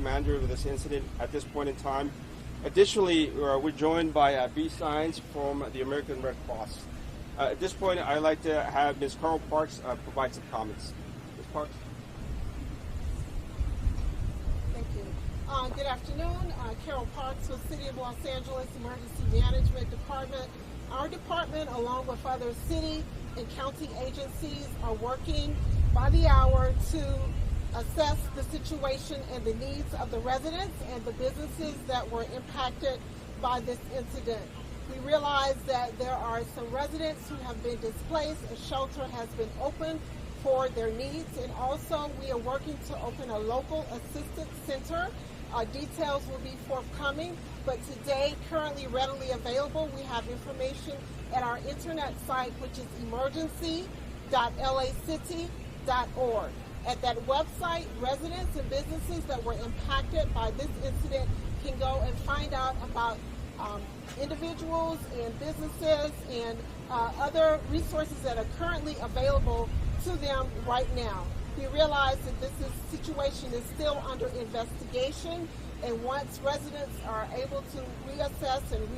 commander of this incident at this point in time. Additionally, we're joined by B. Science from the American Red Cross. At this point, I'd like to have Ms. Carol Parks provide some comments. Ms. Parks. Thank you. Good afternoon. Carol Parks with City of Los Angeles Emergency Management Department. Our department, along with other city and county agencies, are working by the hour to assess the situation and the needs of the residents and the businesses that were impacted by this incident. We realize that there are some residents who have been displaced. A shelter has been opened for their needs, and also we are working to open a local assistance center. Details will be forthcoming, but today, currently readily available, we have information at our internet site, which is emergency.lacity.org. At that website, residents and businesses that were impacted by this incident can go and find out about individuals and businesses and other resources that are currently available to them right now. We realize that this situation is still under investigation, and once residents are able to reassess and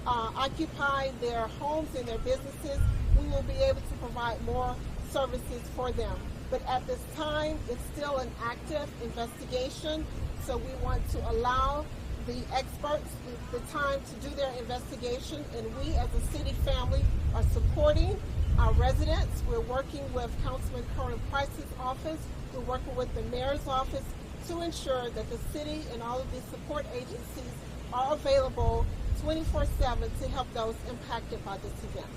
occupy their homes and their businesses, we will be able to provide more services for them. But at this time, it's still an active investigation, so we want to allow the experts the time to do their investigation, and we as a city family are supporting our residents. We're working with Councilman Curran Price's office. We're working with the mayor's office to ensure that the city and all of the support agencies are available 24/7 to help those impacted by this event.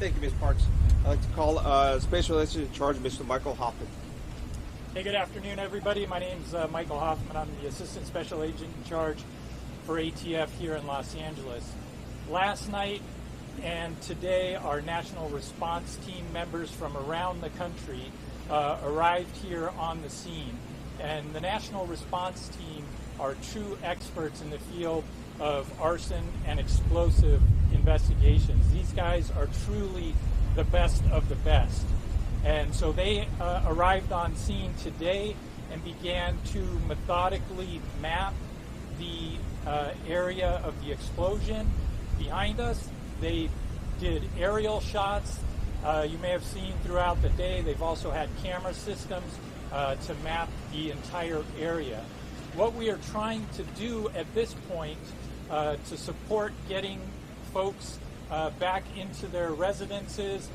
Thank you, Ms. Parks. I'd like to call Special Agent in Charge, Mr. Michael Hoffman. Hey, good afternoon, everybody. My name's Michael Hoffman. I'm the Assistant Special Agent in Charge for ATF here in Los Angeles. Last night and today, our National Response Team members from around the country arrived here on the scene. And the National Response Team are true experts in the field of arson and explosive investigations. These guys are truly the best of the best. And so they arrived on scene today and began to methodically map the area of the explosion behind us. They did aerial shots. You may have seen throughout the day, they've also had camera systems to map the entire area. What we are trying to do at this point to support getting folks back into their residences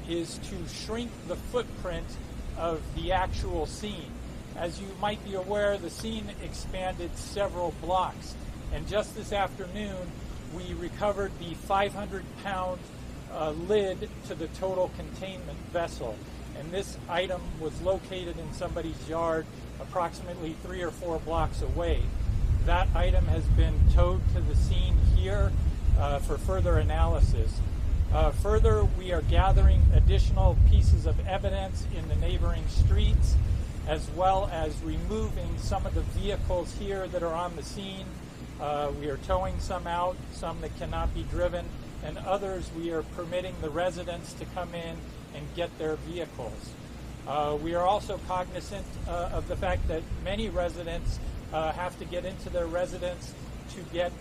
is to shrink the footprint of the actual scene. As you might be aware, the scene expanded several blocks, and just this afternoon we recovered the 500-pound lid to the total containment vessel, and this item was located in somebody's yard approximately 3 or 4 blocks away. That item has been towed to the scene here for further analysis. Further, we are gathering additional pieces of evidence in the neighboring streets, as well as removing some of the vehicles here that are on the scene. We are towing some out, some that cannot be driven, and others we are permitting the residents to come in and get their vehicles. We are also cognizant of the fact that many residents have to get into their residence to get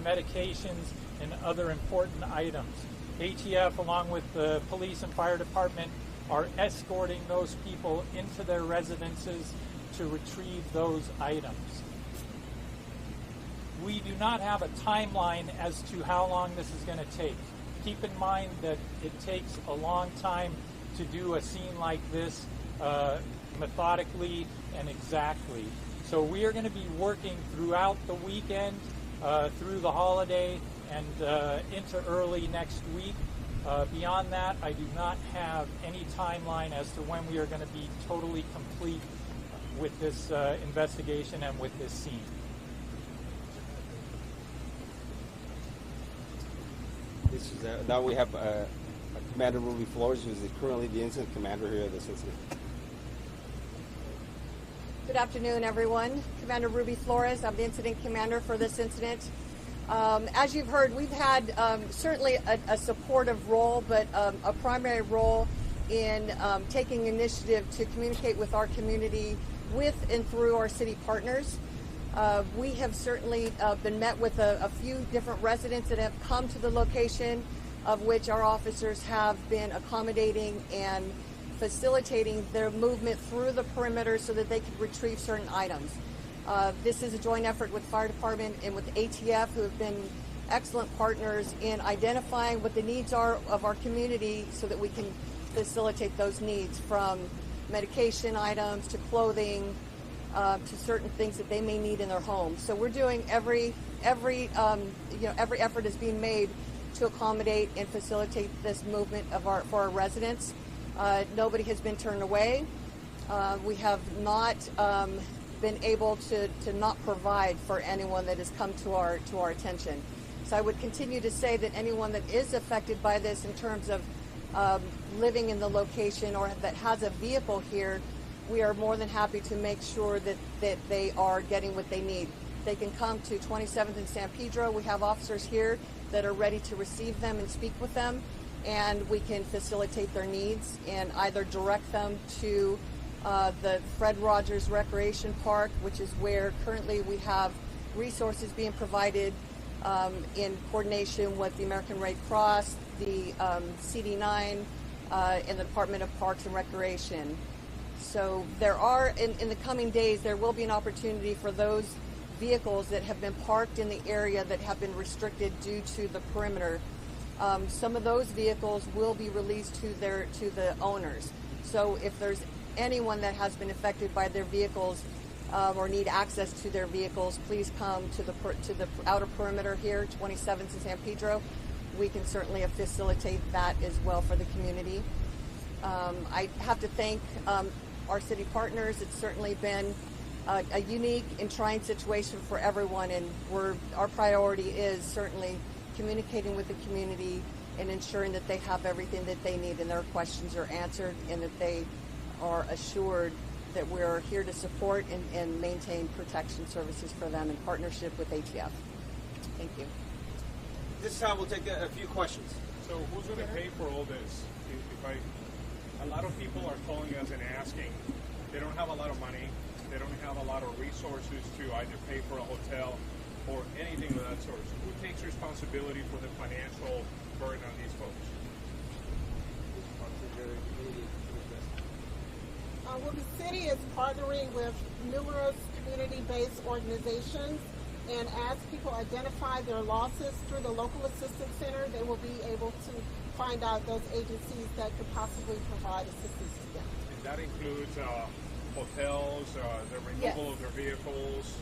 medications and other important items. ATF, along with the police and fire department, are escorting those people into their residences to retrieve those items. We do not have a timeline as to how long this is going to take. Keep in mind that it takes a long time to do a scene like this methodically and exactly. So we are going to be working throughout the weekend, through the holiday, and into early next week. Beyond that, I do not have any timeline as to when we are going to be totally complete with this investigation and with this scene. This is, now we have Commander Ruby Flores, who is currently the incident commander here of this incident. Good afternoon, everyone. Commander Ruby Flores, I'm the incident commander for this incident. As you've heard, we've had certainly a supportive role, but a primary role in taking initiative to communicate with our community with and through our city partners. We have certainly been met with a few different residents that have come to the location, of which our officers have been accommodating and facilitating their movement through the perimeter so that they could retrieve certain items. This is a joint effort with Fire Department and with ATF, who have been excellent partners in identifying what the needs are of our community so that we can facilitate those needs, from medication items to clothing to certain things that they may need in their homes. So we're doing every effort is being made to accommodate and facilitate this movement for our residents. Nobody has been turned away. We have not been able to not provide for anyone that has come to our attention. So I would continue to say that anyone that is affected by this in terms of living in the location or that has a vehicle here, we are more than happy to make sure that they are getting what they need. They can come to 27th and San Pedro. We have officers here that are ready to receive them and speak with them, and we can facilitate their needs and either direct them to the Fred Rogers Recreation Park, which is where currently we have resources being provided in coordination with the American Red Cross, the CD9, and the Department of Parks and Recreation. So there are, in the coming days, there will be an opportunity for those vehicles that have been parked in the area that have been restricted due to the perimeter. Some of those vehicles will be released to the owners. So if there's anyone that has been affected by their vehicles or need access to their vehicles, please come to the outer perimeter here, 27th and San Pedro. We can certainly facilitate that as well for the community. I have to thank our city partners. It's certainly been a unique and trying situation for everyone, and our priority is certainly communicating with the community and ensuring that they have everything that they need and their questions are answered, and that they are assured that we're here to support and maintain protection services for them in partnership with ATF. Thank you. This time we'll take a few questions. So who's going to pay for all this? A lot of people are calling us and asking. They don't have a lot of money. They don't have a lot of resources to either pay for a hotel or anything of that sort. So who takes responsibility for the financial burden on these folks? Well, the city is partnering with numerous community-based organizations, and as people identify their losses through the local assistance center, they will be able to find out those agencies that could possibly provide assistance to them. And that includes hotels, the removal of their vehicles,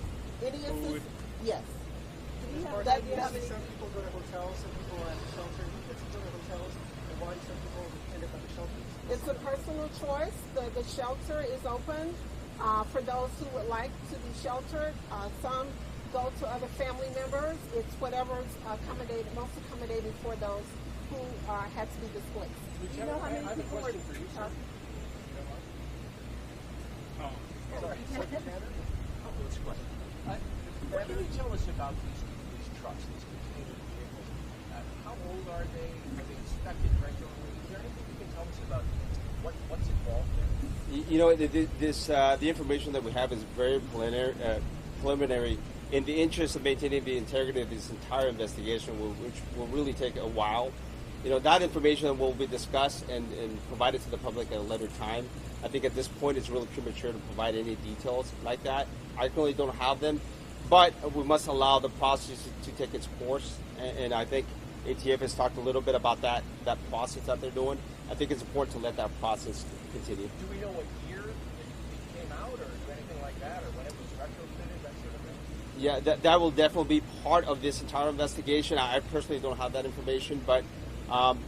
Any food. Yes. Do you have some people go to hotels, some people are at the shelter? Who gets to go to hotels, and why do some people end up at the shelter? It's a personal choice. The shelter is open for those who would like to be sheltered. Some go to other family members. It's whatever's most accommodating for those who had to be displaced. Do you know how many people are... Sorry. What can you tell us about these trucks, these container vehicles? How old are they? Are they inspected regularly? Is there anything you can tell us about what's involved there? You know, the information that we have is very preliminary. In the interest of maintaining the integrity of this entire investigation, which will really take a while, you know, that information will be discussed and provided to the public at a later time. I think at this point it's really premature to provide any details like that. I currently don't have them, but we must allow the process to take its course. And I think ATF has talked a little bit about that process that they're doing. I think it's important to let that process continue. Do we know what year it came out, or anything like that, or when it was retrofitted, that sort of thing? Yeah, that will definitely be part of this entire investigation. I personally don't have that information, but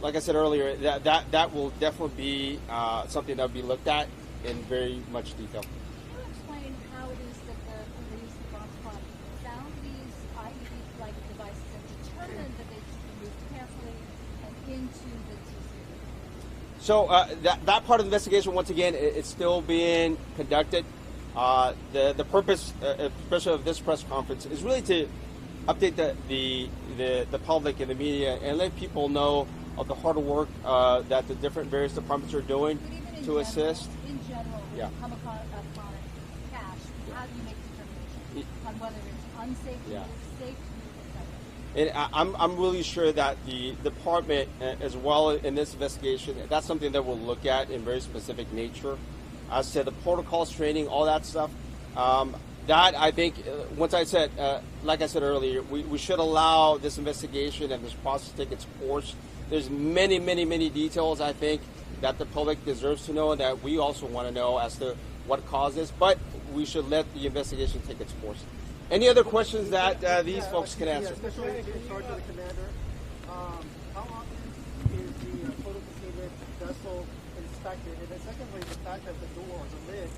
like I said earlier, that will definitely be something that will be looked at in very much detail. Can you explain how it is that the police in Bronx Park found these IED-like devices and determined that they should be moved carefully and into the TC? So that part of the investigation, once again, it's still being conducted. The purpose, especially of this press conference, is really to update the public and the media and let people know of the hard work that the different various departments are doing But even in to general, assist. In general, when Yeah. you come upon cash, how do you make determination on whether it's unsafe to Yeah. use, safe to use, etc.? And I'm really sure that the department, as well in this investigation, that's something that we'll look at in very specific nature. As to the protocols, training, all that stuff, that I think, once I said, like I said earlier, we should allow this investigation and this process to take its course. There's many, many, many details, I think, that the public deserves to know and that we also want to know as to what caused this, but we should let the investigation take its course. Any other questions that these folks can answer? Special agent in charge of the commander. How often is the photo containment vessel inspected? And then secondly, the fact that the door, the lid,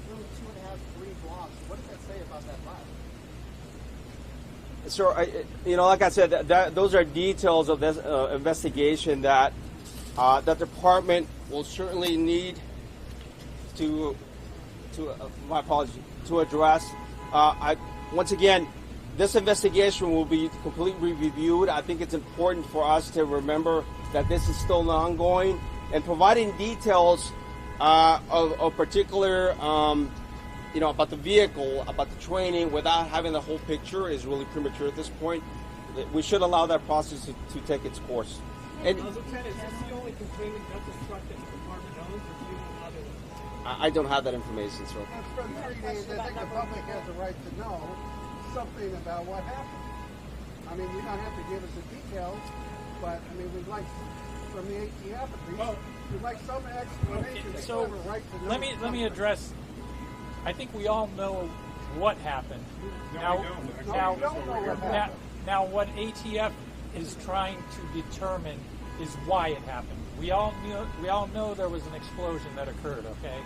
flew 2.5, 3 blocks. What does that say about that lab? So, like I said, those are details of this investigation that the department will certainly need to my apologies, to address. Once again, this investigation will be completely reviewed. I think it's important for us to remember that this is still ongoing, and providing details of particular, about the vehicle, about the training, without having the whole picture is really premature at this point. We should allow that process to take its course. And Lieutenant, is this the only containment vessel truck that the department owns, or do you own other ones? I don't have that information, sir. After 30 days, I think the public has the right to know something about what happened. I mean, you don't have to give us the details, but I mean, we'd like, from the ATF at least, we'd like some explanation. Okay, so They have a right to know let me something. address. I think we all know what happened. No, we don't. Now, what ATF is trying to determine is why it happened. We all know there was an explosion that occurred, okay?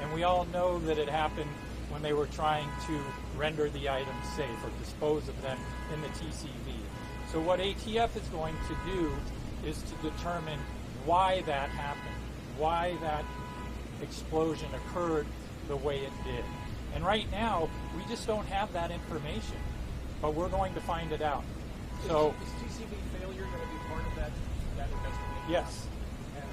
And we all know that it happened when they were trying to render the items safe or dispose of them in the TCV. So what ATF is going to do is to determine why that happened, why that explosion occurred the way it did. And right now, we just don't have that information, but we're going to find it out. So, Is TCV failure going to be part of that investigation? yes.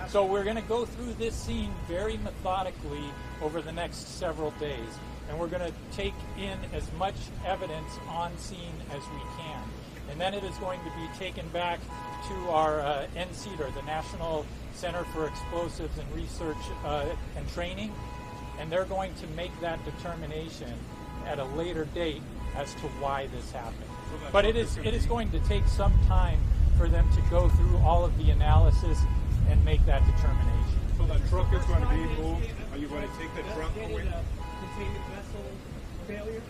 So we're going to go through this scene very methodically over the next several days, and we're going to take in as much evidence on scene as we can. And then it is going to be taken back to our NCEDR, the National Center for Explosives and Research and Training, and they're going to make that determination at a later date as to why this happened. But it is going to take some time for them to go through all of the analysis and make that determination. So the truck is going to be moved. Are you going to take the truck away? Containment vessel failure?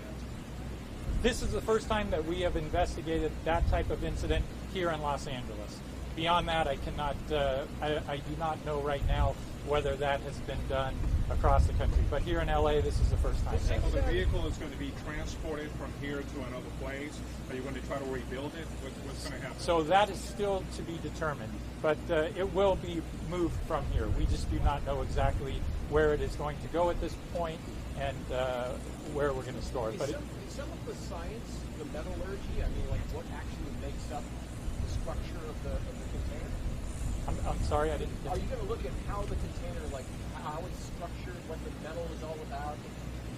This is the first time that we have investigated that type of incident here in Los Angeles. Beyond that, I cannot. I do not know right now whether that has been done across the country. But here in LA, this is the first time. So the vehicle is going to be transported from here to another place. Are you going to try to rebuild it? What's going to happen? So that is still to be determined, but it will be moved from here. We just do not know exactly where it is going to go at this point and where we're going to store it. But Is some of the science, the metallurgy, I mean, like what actually makes up the structure of the container? I'm sorry, I didn't. Are you going to look at how the container, like how it's structured, what the metal is all about?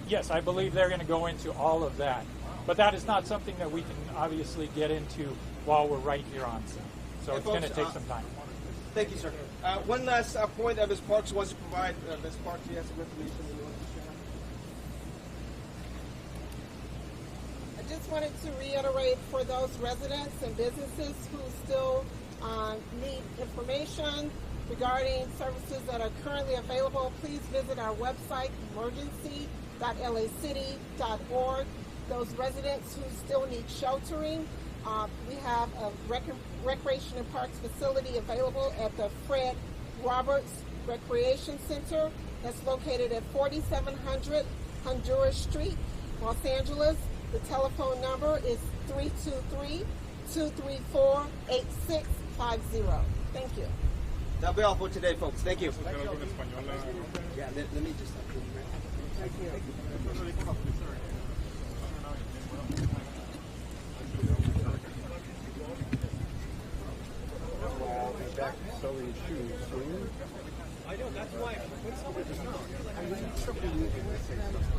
Yes, I believe they're going to go into all of that. But that is not something that we can obviously get into while we're right here on scene. So it's going to take some time. Thank you, sir. One last point that Ms. Parks wants to provide. Ms. Parks, you have some information that you want to share. I just wanted to reiterate for those residents and businesses who still need information regarding services that are currently available, please visit our website, emergency.lacity.org. Those residents who still need sheltering, we have a recreation and parks facility available at the Fred Roberts Recreation Center that's located at 4700 Honduras Street, Los Angeles. The telephone number is 323-234-8650. Thank you. That'll be all for today, folks. Thank you. Algo en español. Yeah, let me just. Thank you.